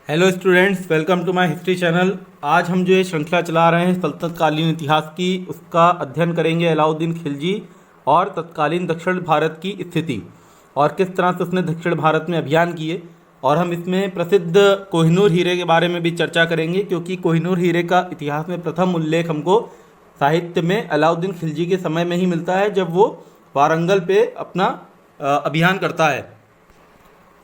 Hello students, welcome to my history channel. आज हम जो ये श्रृंखला चला रहे हैं सल्तनत कालीन इतिहास की, उसका अध्ययन करेंगे अलाउद्दीन खिलजी और तत्कालीन दक्षिण भारत की स्थिति और किस तरह से उसने दक्षिण भारत में अभियान किए। और हम इसमें प्रसिद्ध कोहिनूर हीरे के बारे में भी चर्चा करेंगे, क्योंकि कोहिनूर हीरे का इतिहास में प्रथम उल्लेख हमको साहित्य में अलाउद्दीन खिलजी के समय में ही मिलता है, जब वो वारंगल पे अपना अभियान करता है।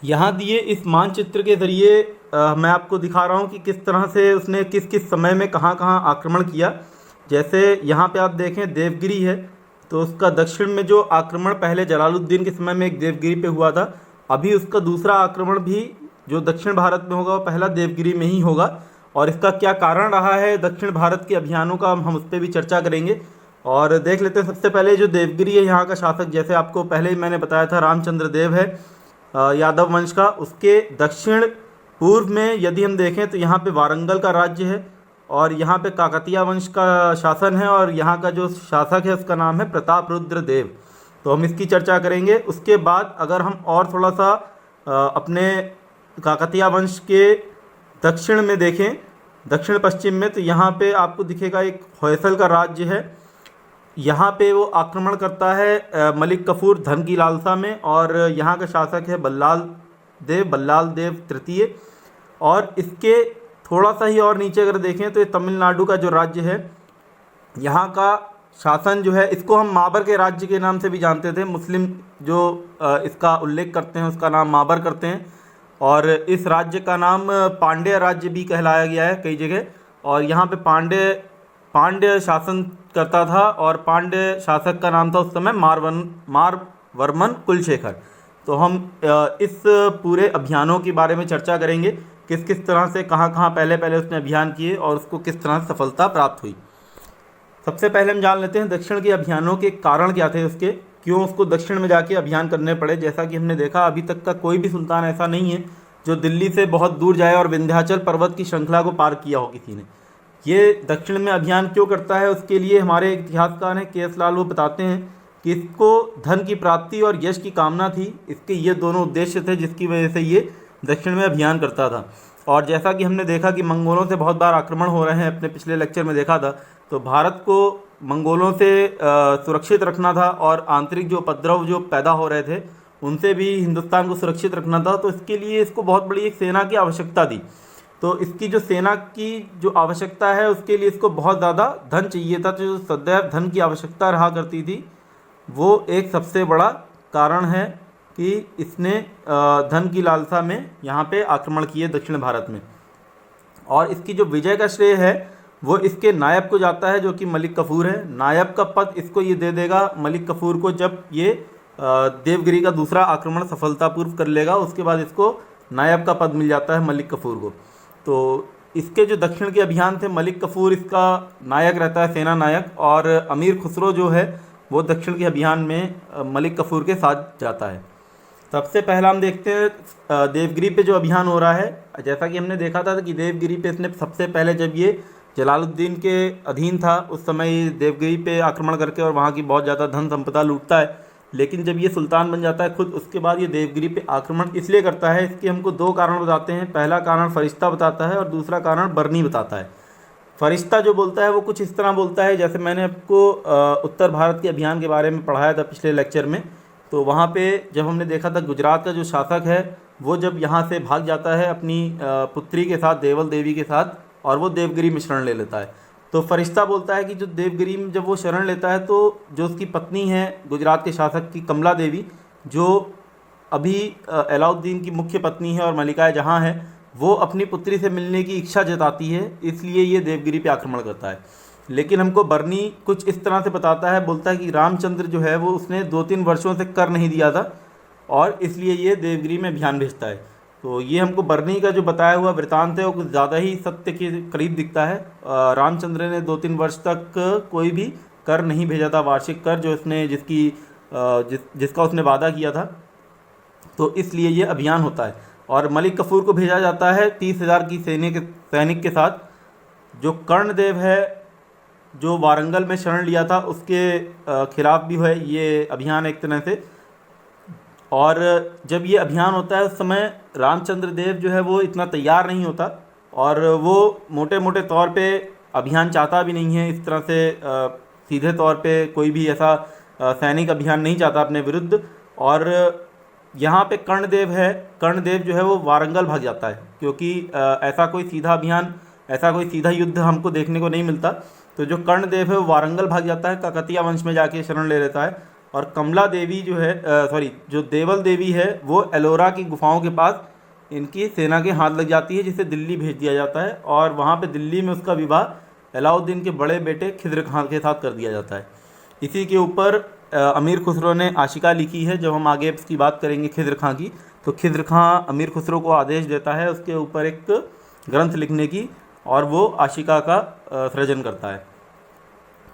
यहाँ दिए इस मानचित्र के ज़रिए मैं आपको दिखा रहा हूँ कि किस तरह से उसने किस किस समय में कहाँ कहाँ आक्रमण किया। जैसे यहाँ पे आप देखें देवगिरी है, तो उसका दक्षिण में जो आक्रमण पहले जलालुद्दीन के समय में एक देवगिरी पे हुआ था, अभी उसका दूसरा आक्रमण भी जो दक्षिण भारत में होगा वो पहला देवगिरी में ही होगा। और इसका क्या कारण रहा है दक्षिण भारत के अभियानों का, हम उस पर भी चर्चा करेंगे। और देख लेते हैं सबसे पहले जो देवगिरी है, यहाँ का शासक जैसे आपको पहले ही मैंने बताया था रामचंद्र देव है, यादव वंश का। उसके दक्षिण पूर्व में यदि हम देखें तो यहाँ पे वारंगल का राज्य है और यहाँ पे काकतीय वंश का शासन है, और यहाँ का जो शासक है उसका नाम है प्रताप रुद्र देव। तो हम इसकी चर्चा करेंगे। उसके बाद अगर हम और थोड़ा सा अपने काकतीय वंश के दक्षिण में देखें, दक्षिण पश्चिम में, तो यहाँ पे आपको दिखेगा एक होयसल का राज्य है। यहाँ पे वो आक्रमण करता है मलिक कफूर धन की लालसा में, और यहाँ का शासक है बल्लाल देव तृतीय। और इसके थोड़ा सा ही और नीचे अगर देखें तो ये तमिलनाडु का जो राज्य है, यहाँ का शासन जो है, इसको हम माबर के राज्य के नाम से भी जानते थे। मुस्लिम जो इसका उल्लेख करते हैं उसका नाम माबर करते हैं, और इस राज्य का नाम पांड्य राज्य भी कहलाया गया है कई जगह। और यहाँ पे पांड्य शासन करता था, और पांड्य शासक का नाम था उस समय मारवर्मन कुलशेखर। तो हम इस पूरे अभियानों के बारे में चर्चा करेंगे, किस किस तरह से कहाँ कहाँ पहले पहले उसने अभियान किए और उसको किस तरह से सफलता प्राप्त हुई। सबसे पहले हम जान लेते हैं दक्षिण के अभियानों के कारण क्या थे, उसके क्यों उसको दक्षिण में जाके अभियान करने पड़े। जैसा कि हमने देखा, अभी तक का कोई भी सुल्तान ऐसा नहीं है जो दिल्ली से बहुत दूर जाए और विंध्याचल पर्वत की श्रृंखला को पार किया हो किसी ने। ये दक्षिण में अभियान क्यों करता है, उसके लिए हमारे इतिहासकार हैं के एस लाल, वो बताते हैं कि इसको धन की प्राप्ति और यश की कामना थी। इसके ये दोनों उद्देश्य थे जिसकी वजह से ये दक्षिण में अभियान करता था। और जैसा कि हमने देखा कि मंगोलों से बहुत बार आक्रमण हो रहे हैं, अपने पिछले लेक्चर में देखा था, तो भारत को मंगोलों से सुरक्षित रखना था, और आंतरिक जो उपद्रव जो पैदा हो रहे थे उनसे भी हिंदुस्तान को सुरक्षित रखना था। तो इसके लिए इसको बहुत बड़ी एक सेना की आवश्यकता थी। तो इसकी जो सेना की जो आवश्यकता है उसके लिए इसको बहुत ज़्यादा धन चाहिए था। तो जो सदैव धन की आवश्यकता रहा करती थी, वो एक सबसे बड़ा कारण है कि इसने धन की लालसा में यहाँ पे आक्रमण किए दक्षिण भारत में। और इसकी जो विजय का श्रेय है वो इसके नायब को जाता है, जो कि मलिक कफूर है। नायब का पद इसको ये दे देगा मलिक कफूर को, जब ये देवगिरी का दूसरा आक्रमण सफलतापूर्व कर लेगा, उसके बाद इसको नायब का पद मिल जाता है मलिक कफूर को। तो इसके जो दक्षिण के अभियान थे, मलिक कफूर इसका नायक रहता है, सेना नायक, और अमीर खुसरो जो है वो दक्षिण के अभियान में मलिक कफूर के साथ जाता है। सबसे पहला हम देखते हैं देवगिरी पे जो अभियान हो रहा है। जैसा कि हमने देखा था कि देवगिरी पे इसने सबसे पहले, जब ये जलालुद्दीन के अधीन था, उस समय ये देवगिरी पे आक्रमण करके और वहाँ की बहुत ज़्यादा धन संपदा लूटता है। लेकिन जब ये सुल्तान बन जाता है खुद, उसके बाद ये देवगिरी पे आक्रमण इसलिए करता है, इसके हमको दो कारण बताते हैं। पहला कारण फरिश्ता बताता है और दूसरा कारण बरनी बताता है। फरिश्ता जो बोलता है वो कुछ इस तरह बोलता है, जैसे मैंने आपको उत्तर भारत के अभियान के बारे में पढ़ाया था पिछले लेक्चर में। तो वहाँ पे जब हमने देखा था गुजरात का जो शासक है वो जब यहाँ से भाग जाता है अपनी पुत्री के साथ, देवल देवी के साथ, और वो देवगिरी में शरण ले लेता है। तो फरिश्ता बोलता है कि जो देवगिरी में जब वो शरण लेता है, तो जो उसकी पत्नी है गुजरात के शासक की, कमला देवी, जो अभी अलाउद्दीन की मुख्य पत्नी है और मलिका जहाँ है, वो अपनी पुत्री से मिलने की इच्छा जताती है, इसलिए ये देवगिरी पे आक्रमण करता है। लेकिन हमको बरनी कुछ इस तरह से बताता है, बोलता है कि रामचंद्र जो है वो उसने 2-3 वर्षों से कर नहीं दिया था, और इसलिए ये देवगिरी में अभियान भेजता है। तो ये हमको बरनी का जो बताया हुआ वृतांत है वो कुछ ज़्यादा ही सत्य के करीब दिखता है। रामचंद्र ने 2-3 वर्ष तक कोई भी कर नहीं भेजा था, वार्षिक कर जो उसने जिसका उसने वादा किया था। तो इसलिए ये अभियान होता है। और मलिक कफूर को भेजा जाता है 30,000 की सैनिक के साथ। जो कर्णदेव है, जो वारंगल में शरण लिया था, उसके खिलाफ भी है ये अभियान एक तरह से। और जब ये अभियान होता है उस समय रामचंद्र देव जो है वो इतना तैयार नहीं होता और वो मोटे मोटे तौर पे अभियान चाहता भी नहीं है। इस तरह से सीधे तौर पे कोई भी ऐसा सैनिक अभियान नहीं चाहता अपने विरुद्ध। और यहाँ पे कर्णदेव है, कर्णदेव जो है वो वारंगल भाग जाता है, क्योंकि ऐसा कोई सीधा अभियान, ऐसा कोई सीधा युद्ध हमको देखने को नहीं मिलता। तो जो कर्णदेव है वो वारंगल भाग जाता है, काकतीय वंश में जाके शरण ले लेता है। और कमला देवी जो है जो देवल देवी है वो एलोरा की गुफाओं के पास इनकी सेना के हाथ लग जाती है, जिसे दिल्ली भेज दिया जाता है। और वहाँ पे दिल्ली में उसका विवाह अलाउद्दीन के बड़े बेटे खिद्र खान के साथ कर दिया जाता है। इसी के ऊपर अमीर खुसरो ने आशिका लिखी है। जब हम आगे इसकी बात करेंगे खिद्र खां की, तो खिद्र खां अमीर खुसरो को आदेश देता है उसके ऊपर एक ग्रंथ लिखने की, और वो आशिका का सृजन करता है।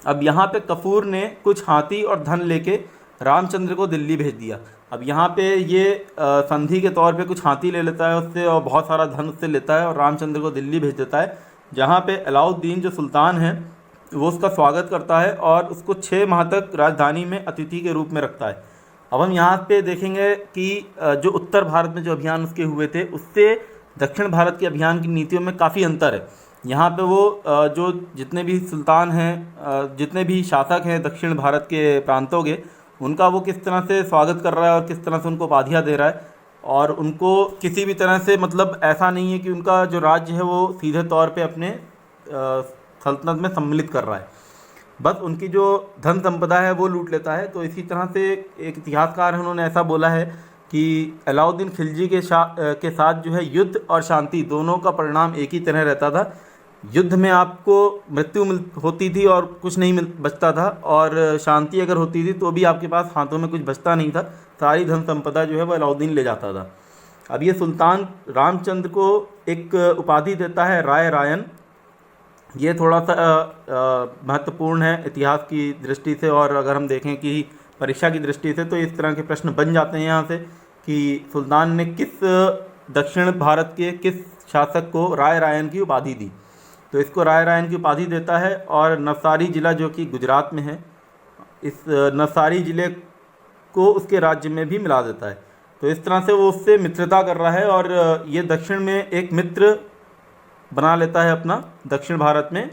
अब यहाँ पे कपूर ने कुछ हाथी और धन लेके रामचंद्र को दिल्ली भेज दिया। अब यहाँ पे ये संधि के तौर पे कुछ हाथी ले लेता है उससे और बहुत सारा धन उससे लेता है और रामचंद्र को दिल्ली भेज देता है, जहाँ पे अलाउद्दीन जो सुल्तान है वो उसका स्वागत करता है और उसको 6 माह तक राजधानी में अतिथि के रूप में रखता है। अब हम यहाँ पे देखेंगे कि जो उत्तर भारत में जो अभियान उसके हुए थे उससे दक्षिण भारत के अभियान की नीतियों में काफ़ी अंतर है। यहाँ पे वो जो जितने भी सुल्तान हैं, जितने भी शासक हैं दक्षिण भारत के प्रांतों के, उनका वो किस तरह से स्वागत कर रहा है और किस तरह से उनको उपाधियाँ दे रहा है, और उनको किसी भी तरह से मतलब ऐसा नहीं है कि उनका जो राज्य है वो सीधे तौर पे अपने सल्तनत में सम्मिलित कर रहा है, बस उनकी जो धन संपदा है वो लूट लेता है। तो इसी तरह से एक इतिहासकार है, उन्होंने ऐसा बोला है कि अलाउद्दीन खिलजी के साथ जो है युद्ध और शांति दोनों का परिणाम एक ही तरह रहता था। युद्ध में आपको मृत्यु होती थी और कुछ नहीं बचता था, और शांति अगर होती थी तो भी आपके पास हाथों में कुछ बचता नहीं था, सारी धन संपदा जो है वह अलाउद्दीन ले जाता था। अब ये सुल्तान रामचंद्र को एक उपाधि देता है राय रायन। ये थोड़ा सा महत्वपूर्ण है इतिहास की दृष्टि से, और अगर हम देखें कि परीक्षा की दृष्टि से तो इस तरह के प्रश्न बन जाते हैं यहाँ से कि सुल्तान ने किस दक्षिण भारत के किस शासक को राय रायन की उपाधि दी। तो इसको राय रायन की उपाधि देता है, और नवसारी जिला जो कि गुजरात में है, इस नवसारी जिले को उसके राज्य में भी मिला देता है। तो इस तरह से वो उससे मित्रता कर रहा है, और ये दक्षिण में एक मित्र बना लेता है अपना दक्षिण भारत में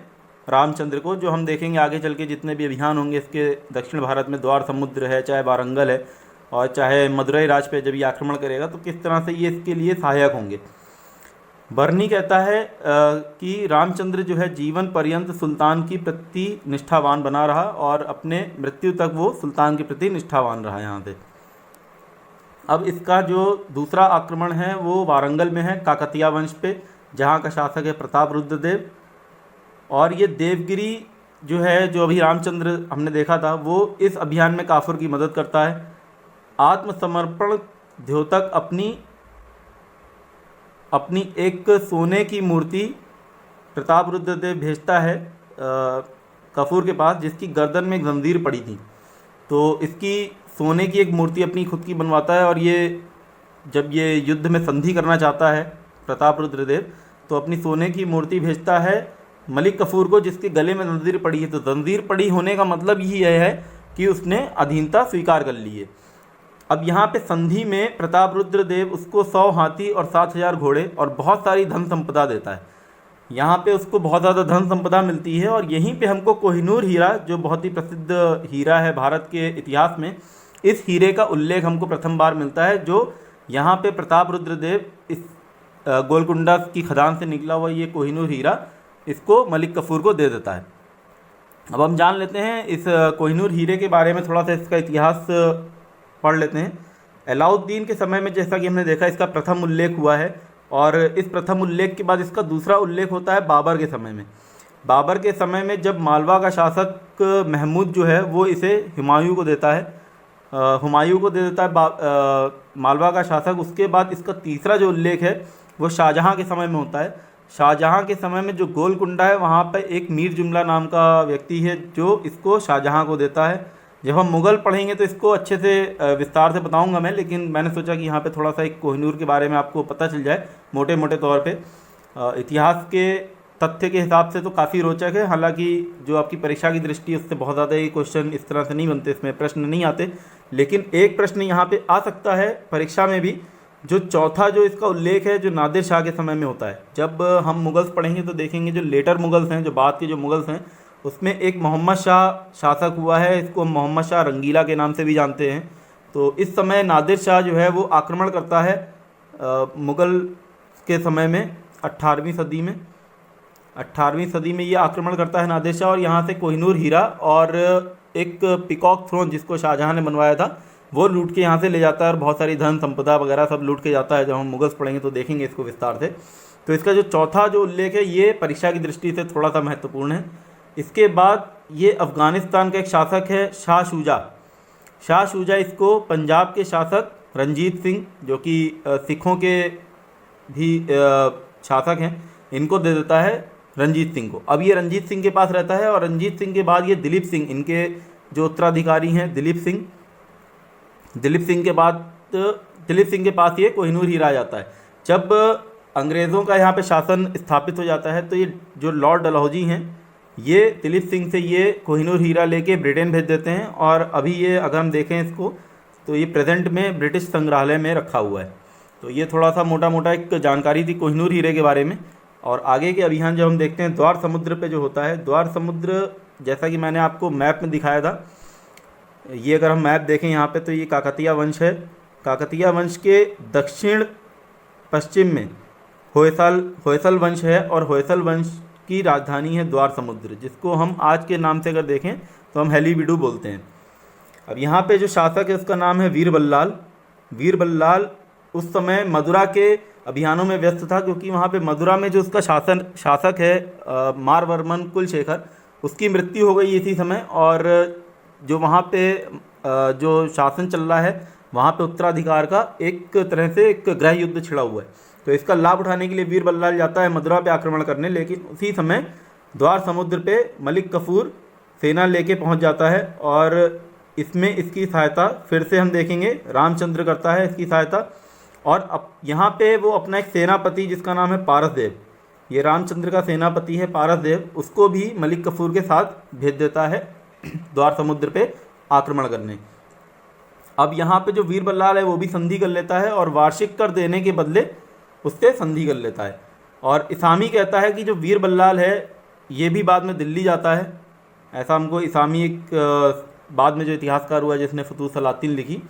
रामचंद्र को। जो हम देखेंगे आगे चल के जितने भी अभियान होंगे इसके दक्षिण भारत में, द्वार समुद्र है, चाहे वारंगल है, और चाहे मदुरई राज पे जब ये आक्रमण करेगा तो किस तरह से ये इसके लिए सहायक होंगे। बर्नी कहता है कि रामचंद्र जो है जीवन पर्यंत सुल्तान की प्रति निष्ठावान बना रहा, और अपने मृत्यु तक वो सुल्तान के प्रति निष्ठावान रहा यहाँ पे। अब इसका जो दूसरा आक्रमण है वो वारंगल में है, काकतीय वंश पे, जहाँ का शासक है प्रताप रुद्रदेव। और ये देवगिरी जो है, जो अभी रामचंद्र हमने देखा था, वो इस अभियान में काफूर की मदद करता है। आत्मसमर्पण द्योतक अपनी एक सोने की मूर्ति प्रताप रुद्रदेव भेजता है काफूर के पास, जिसकी गर्दन में एक जंजीर पड़ी थी। तो इसकी सोने की एक मूर्ति अपनी खुद की बनवाता है, और ये जब ये युद्ध में संधि करना चाहता है प्रताप रुद्रदेव तो अपनी सोने की मूर्ति भेजता है मलिक कफूर को, जिसके गले में जंजीर पड़ी है। तो जंजीर पड़ी होने का मतलब यही है कि उसने अधीनता स्वीकार कर ली है। अब यहाँ पे संधि में प्रताप रुद्रदेव उसको 100 हाथी और 7000 घोड़े और बहुत सारी धन संपदा देता है। यहाँ पे उसको बहुत ज़्यादा धन संपदा मिलती है, और यहीं पे हमको कोहिनूर हीरा, जो बहुत ही प्रसिद्ध हीरा है भारत के इतिहास में, इस हीरे का उल्लेख हमको प्रथम बार मिलता है, जो यहाँ पे प्रताप रुद्रदेव इस गोलकुंडा की खदान से निकला हुआ ये कोहिनूर हीरा इसको मलिक कफूर को दे देता है। अब हम जान लेते हैं इस कोहिनूर हीरे के बारे में, थोड़ा सा इसका इतिहास पढ़ लेते हैं। अलाउद्दीन के समय में जैसा कि हमने देखा इसका प्रथम उल्लेख हुआ है, और इस प्रथम उल्लेख के बाद इसका दूसरा उल्लेख होता है बाबर के समय में। बाबर के समय में जब मालवा का शासक महमूद जो है वो इसे हुमायूं को देता है, हुमायूं को दे देता है मालवा का शासक। उसके बाद इसका तीसरा जो उल्लेख है वो शाहजहाँ के समय में होता है। शाहजहाँ के समय में जो गोलकुंडा है वहाँ पर एक मीर जुमला नाम का व्यक्ति है जो इसको शाहजहाँ को देता है। जब हम मुग़ल पढ़ेंगे तो इसको अच्छे से विस्तार से बताऊंगा मैं, लेकिन मैंने सोचा कि यहाँ पे थोड़ा सा एक कोहिनूर के बारे में आपको पता चल जाए मोटे मोटे तौर पे। इतिहास के तथ्य के हिसाब से तो काफ़ी रोचक है, हालांकि जो आपकी परीक्षा की दृष्टि उससे बहुत ज़्यादा ही क्वेश्चन इस तरह से नहीं बनते, इसमें प्रश्न नहीं आते, लेकिन एक प्रश्न यहाँ पे आ सकता है परीक्षा में भी, जो चौथा जो इसका उल्लेख है जो नादिर शाह के समय में होता है। जब हम मुगल्स पढ़ेंगे तो देखेंगे जो लेटर मुगल्स हैं, जो बाद के जो मुगल्स हैं, उसमें एक मोहम्मद शाह शासक हुआ है, इसको हम मोहम्मद शाह रंगीला के नाम से भी जानते हैं। तो इस समय नादिर शाह जो है वो आक्रमण करता है मुग़ल के समय में 18वीं सदी में। 18वीं सदी में ये आक्रमण करता है नादिर शाह, और यहाँ से कोहिनूर हीरा और एक पिकॉक थ्रोन जिसको शाहजहाँ ने बनवाया था वो लूट के यहाँ से ले जाता है, और बहुत सारी धन संपदा वगैरह सब लूट के जाता है। जब हम मुगल्स पढ़ेंगे तो देखेंगे इसको विस्तार से। तो इसका जो चौथा जो उल्लेख है ये परीक्षा की दृष्टि से थोड़ा सा महत्वपूर्ण है। इसके बाद ये अफ़गानिस्तान का एक शासक है शाह शुजा। शाह शुजा इसको पंजाब के शासक रंजीत सिंह, जो कि सिखों के भी शासक हैं, इनको दे देता है रंजीत सिंह को। अब ये रंजीत सिंह के पास रहता है, और रंजीत सिंह के बाद ये दिलीप सिंह, इनके जो उत्तराधिकारी हैं दिलीप सिंह के बाद दिलीप सिंह के पास ये कोहिनूर हीरा आ जाता है। जब अंग्रेज़ों का यहाँ पे शासन स्थापित हो जाता है तो ये जो लॉर्ड डलहौजी हैं ये दिलीप सिंह से ये कोहिनूर हीरा लेके ब्रिटेन भेज देते हैं, और अभी ये अगर हम देखें इसको तो ये प्रेजेंट में ब्रिटिश संग्रहालय में रखा हुआ है। तो ये थोड़ा सा मोटा मोटा एक जानकारी थी कोहिनूर हीरे के बारे में। और आगे के अभियान जब हम देखते हैं द्वार समुद्र पे जो होता है, द्वार समुद्र जैसा कि मैंने आपको मैप में दिखाया था, ये अगर हम मैप देखें यहाँ पे तो ये काकतीय वंश है। काकतीय वंश के दक्षिण पश्चिम में होयसल वंश है, और होयसल वंश की राजधानी है द्वार समुद्र, जिसको हम आज के नाम से अगर देखें तो हम हेलीबिडू बोलते हैं। अब यहाँ पे जो शासक है उसका नाम है वीर बल्लाल। वीर बल्लाल उस समय मदुरा के अभियानों में व्यस्त था, क्योंकि वहाँ पे मदुरा में जो उसका शासक है मारवर्मन कुलशेखर, उसकी मृत्यु हो गई इसी समय। और जो वहाँ पे जो शासन चल रहा है वहाँ पे उत्तराधिकार का एक तरह से एक गृह युद्ध छिड़ा हुआ है। तो इसका लाभ उठाने के लिए वीर बल्लाल जाता है मदुरा पे आक्रमण करने, लेकिन उसी समय द्वार समुद्र पे मलिक कफूर सेना लेके पहुँच जाता है, और इसमें इसकी सहायता फिर से हम देखेंगे रामचंद्र करता है इसकी सहायता। और अब यहाँ पे वो अपना एक सेनापति जिसका नाम है पारसदेव, ये रामचंद्र का सेनापति है पारसदेव, उसको भी मलिक कफूर के साथ भेज देता है द्वार समुद्र पे आक्रमण करने। अब यहाँ पे जो वीर बल्लाल है वो भी संधि कर लेता है, और वार्षिक कर देने के बदले उससे संधि कर लेता है। और इसामी कहता है कि जो वीर बल्लाल है ये भी बाद में दिल्ली जाता है। ऐसा हमको इसामी एक बाद में जो इतिहासकार हुआ जिसने फतूह सलातिन लिखी,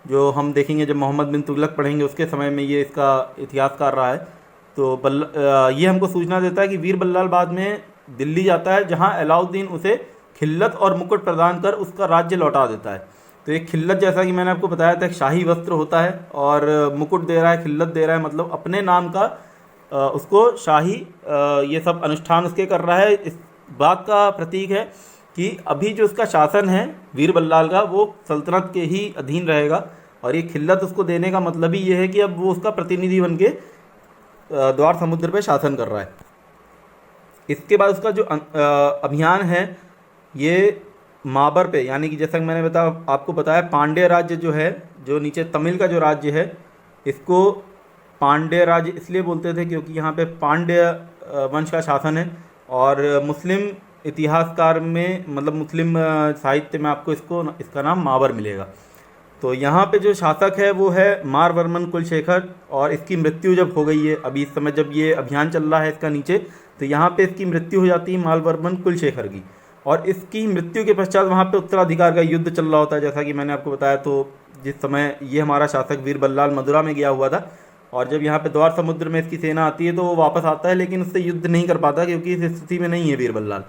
जो हम देखेंगे जब मोहम्मद बिन तुगलक पढ़ेंगे उसके समय में ये इसका इतिहासकार रहा है। तो ये हमको सूचना देता है कि वीर बल्लाल बाद में दिल्ली जाता है, जहाँ अलाउद्दीन उसे खिल्लत और मुकुट प्रदान कर उसका राज्य लौटा देता है। तो एक खिल्लत, जैसा कि मैंने आपको बताया था, एक शाही वस्त्र होता है, और मुकुट दे रहा है, खिल्लत दे रहा है, मतलब अपने नाम का उसको शाही ये सब अनुष्ठान उसके कर रहा है। इस बात का प्रतीक है कि अभी जो उसका शासन है वीर बल्लाल का वो सल्तनत के ही अधीन रहेगा, और ये खिल्लत उसको देने का मतलब ही ये है कि अब वो उसका प्रतिनिधि बन के द्वार समुद्र पे शासन कर रहा है। इसके बाद उसका जो अभियान है ये माबर पे, यानी कि जैसा कि मैंने आपको बताया पांड्य राज्य जो है, जो नीचे तमिल का जो राज्य है, इसको पांड्य राज्य इसलिए बोलते थे क्योंकि यहाँ पे पांड्य वंश का शासन है। और मुस्लिम इतिहासकार में, मतलब मुस्लिम साहित्य में आपको इसका नाम माबर मिलेगा। तो यहाँ पे जो शासक है वो है मारवर्मन कुलशेखर, और इसकी मृत्यु जब हो गई है, अभी इस समय जब ये अभियान चल रहा है इसका नीचे, तो यहाँ पे इसकी मृत्यु हो जाती है मारवर्मन कुलशेखर की। और इसकी मृत्यु के पश्चात वहाँ पे उत्तराधिकार का युद्ध चल रहा होता है, जैसा कि मैंने आपको बताया। तो जिस समय ये हमारा शासक वीर बल्लाल मदुरा में गया हुआ था, और जब यहाँ पे द्वार समुद्र में इसकी सेना आती है तो वो वापस आता है, लेकिन उससे युद्ध नहीं कर पाता क्योंकि इस स्थिति में नहीं है वीर बल्लाल।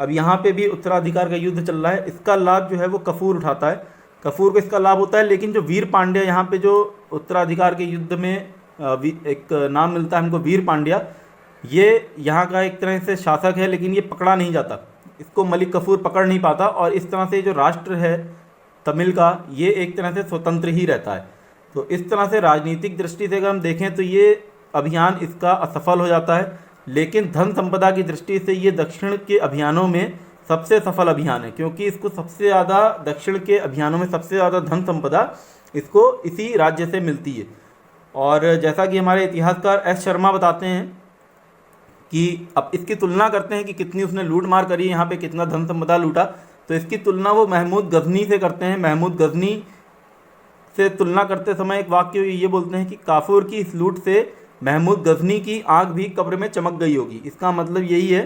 अब यहाँ पे भी उत्तराधिकार का युद्ध चल रहा है, इसका लाभ जो है वो कफूर उठाता है, कफूर को इसका लाभ होता है। लेकिन जो वीर पांड्या, यहाँ पे जो उत्तराधिकार के युद्ध में एक नाम मिलता है हमको वीर पांड्या, ये यहाँ का एक तरह से शासक है, लेकिन ये पकड़ा नहीं जाता, इसको मलिक कफूर पकड़ नहीं पाता, और इस तरह से जो राष्ट्र है तमिल का ये एक तरह से स्वतंत्र ही रहता है। तो इस तरह से राजनीतिक दृष्टि से अगर हम देखें तो ये अभियान इसका असफल हो जाता है, लेकिन धन संपदा की दृष्टि से ये दक्षिण के अभियानों में सबसे सफल अभियान है, क्योंकि इसको सबसे ज़्यादा दक्षिण के अभियानों में सबसे ज़्यादा धन संपदा इसको इसी राज्य से मिलती है। और जैसा कि हमारे इतिहासकार एस शर्मा बताते हैं कि अब इसकी तुलना करते हैं कि कितनी उसने लूट मार करी, यहाँ पे कितना धन संपदा लूटा, तो इसकी तुलना वो महमूद गजनी से करते हैं। महमूद गजनी से तुलना करते समय एक वाक्य ये बोलते हैं कि काफूर की इस लूट से महमूद गजनी की आंख भी कब्र में चमक गई होगी। इसका मतलब यही है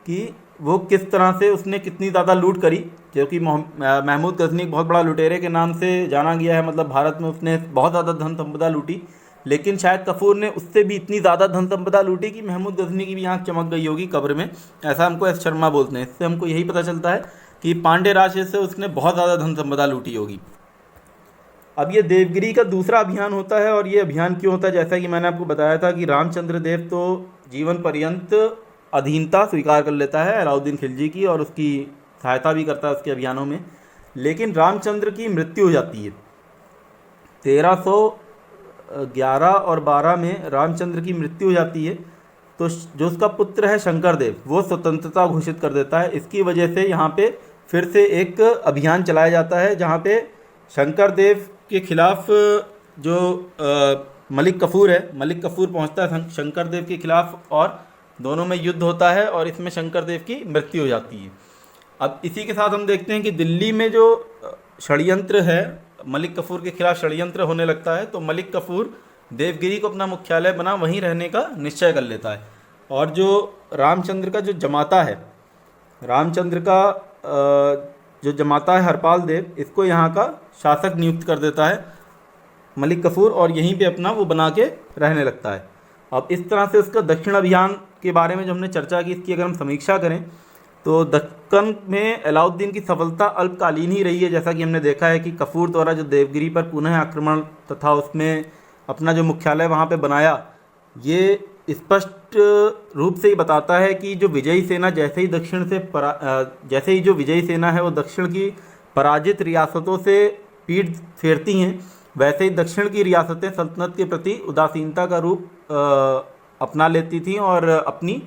कि वो किस तरह से उसने कितनी ज़्यादा लूट करी, क्योंकि महमूद गजनी एक बहुत बड़ा लुटेरे के नाम से जाना गया है। मतलब भारत में उसने बहुत ज़्यादा धन संपदा लूटी, लेकिन शायद कपूर ने उससे भी इतनी ज़्यादा धन संपदा लूटी कि महमूद गजनी की भी आंख चमक गई होगी कब्र में। ऐसा हमको एस शर्मा बोलते हैं। इससे हमको यही पता चलता है कि पांडे राज से उसने बहुत ज़्यादा धन संपदा लूटी होगी। अब ये देवगिरी का दूसरा अभियान होता है, और ये अभियान क्यों होता है, जैसा कि मैंने आपको बताया था कि रामचंद्र देव तो जीवन पर्यंत अधीनता स्वीकार कर लेता है अलाउद्दीन खिलजी की, और उसकी सहायता भी करता है उसके अभियानों में। लेकिन रामचंद्र की मृत्यु हो जाती है 1311 और 12 में रामचंद्र की मृत्यु हो जाती है। तो जो उसका पुत्र है शंकरदेव, वो स्वतंत्रता घोषित कर देता है। इसकी वजह से यहाँ पे फिर से एक अभियान चलाया जाता है, जहाँ पे शंकरदेव के खिलाफ जो मलिक कफूर है, मलिक कफूर पहुँचता है शंकरदेव के खिलाफ, और दोनों में युद्ध होता है, और इसमें शंकरदेव की मृत्यु हो जाती है। अब इसी के साथ हम देखते हैं कि दिल्ली में जो षड्यंत्र है, मलिक कफूर के खिलाफ षड्यंत्र होने लगता है, तो मलिक कफूर देवगिरी को अपना मुख्यालय बना वहीं रहने का निश्चय कर लेता है। और जो रामचंद्र का जो जमाता है, रामचंद्र का जो जमाता है हरपाल देव, इसको यहाँ का शासक नियुक्त कर देता है मलिक कफूर, और यहीं पे अपना वो बना के रहने लगता है। अब इस तरह से उसका दक्षिण अभियान के बारे में जो हमने चर्चा की, इसकी अगर हम समीक्षा करें तो दक्कन में अलाउद्दीन की सफलता अल्पकालीन ही रही है। जैसा कि हमने देखा है कि कफूर द्वारा जो देवगिरी पर पुनः आक्रमण तथा उसमें अपना जो मुख्यालय वहाँ पे बनाया, ये स्पष्ट रूप से ही बताता है कि जो विजयी सेना जैसे ही जैसे ही जो विजयी सेना है वो दक्षिण की पराजित रियासतों से पीठ फेरती हैं, वैसे ही दक्षिण की रियासतें सल्तनत के प्रति उदासीनता का रूप अपना लेती थीं और अपनी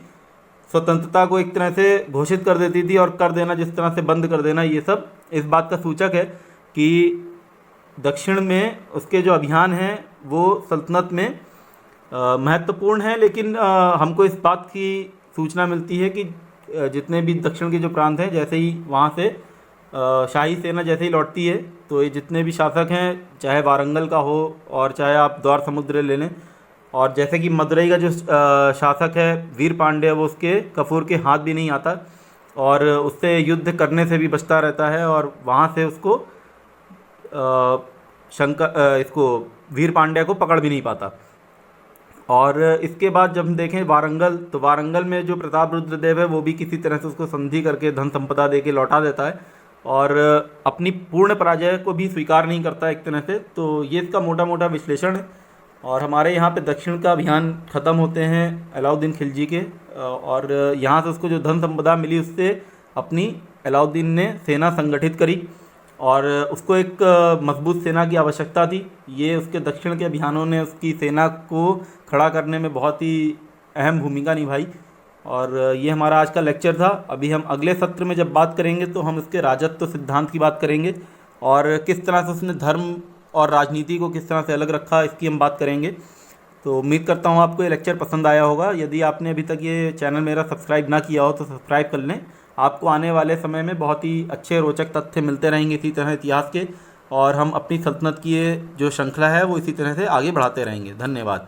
स्वतंत्रता को एक तरह से घोषित कर देती थी, और कर देना जिस तरह से बंद कर देना, ये सब इस बात का सूचक है कि दक्षिण में उसके जो अभियान हैं वो सल्तनत में महत्वपूर्ण है। लेकिन हमको इस बात की सूचना मिलती है कि जितने भी दक्षिण के जो प्रांत हैं, जैसे ही वहाँ से शाही सेना जैसे ही लौटती है, तो ये जितने भी शासक हैं, चाहे वारंगल का हो और चाहे आप द्वार समुद्र ले लें, और जैसे कि मदुरई का जो शासक है वीर पांड्य, वो उसके कफूर के हाथ भी नहीं आता और उससे युद्ध करने से भी बचता रहता है, और वहाँ से उसको इसको वीर पांड्या को पकड़ भी नहीं पाता। और इसके बाद जब हम देखें वारंगल, तो वारंगल में जो प्रताप रुद्रदेव है वो भी किसी तरह से उसको संधि करके धन संपदा दे के लौटा देता है, और अपनी पूर्ण पराजय को भी स्वीकार नहीं करता एक तरह से। तो ये इसका मोटा मोटा विश्लेषण है। और हमारे यहाँ पे दक्षिण का अभियान ख़त्म होते हैं अलाउद्दीन खिलजी के, और यहाँ से उसको जो धन संपदा मिली उससे अपनी अलाउद्दीन ने सेना संगठित करी, और उसको एक मजबूत सेना की आवश्यकता थी। ये उसके दक्षिण के अभियानों ने उसकी सेना को खड़ा करने में बहुत ही अहम भूमिका निभाई। और ये हमारा आज का लेक्चर था। अभी हम अगले सत्र में जब बात करेंगे तो हम इसके राजत्व सिद्धांत की बात करेंगे, और किस तरह से उसने धर्म और राजनीति को किस तरह से अलग रखा, इसकी हम बात करेंगे। तो उम्मीद करता हूँ आपको ये लेक्चर पसंद आया होगा। यदि आपने अभी तक ये चैनल मेरा सब्सक्राइब ना किया हो तो सब्सक्राइब कर लें। आपको आने वाले समय में बहुत ही अच्छे रोचक तथ्य मिलते रहेंगे इसी तरह इतिहास के, और हम अपनी सल्तनत की ये जो श्रृंखला है वो इसी तरह से आगे बढ़ाते रहेंगे। धन्यवाद।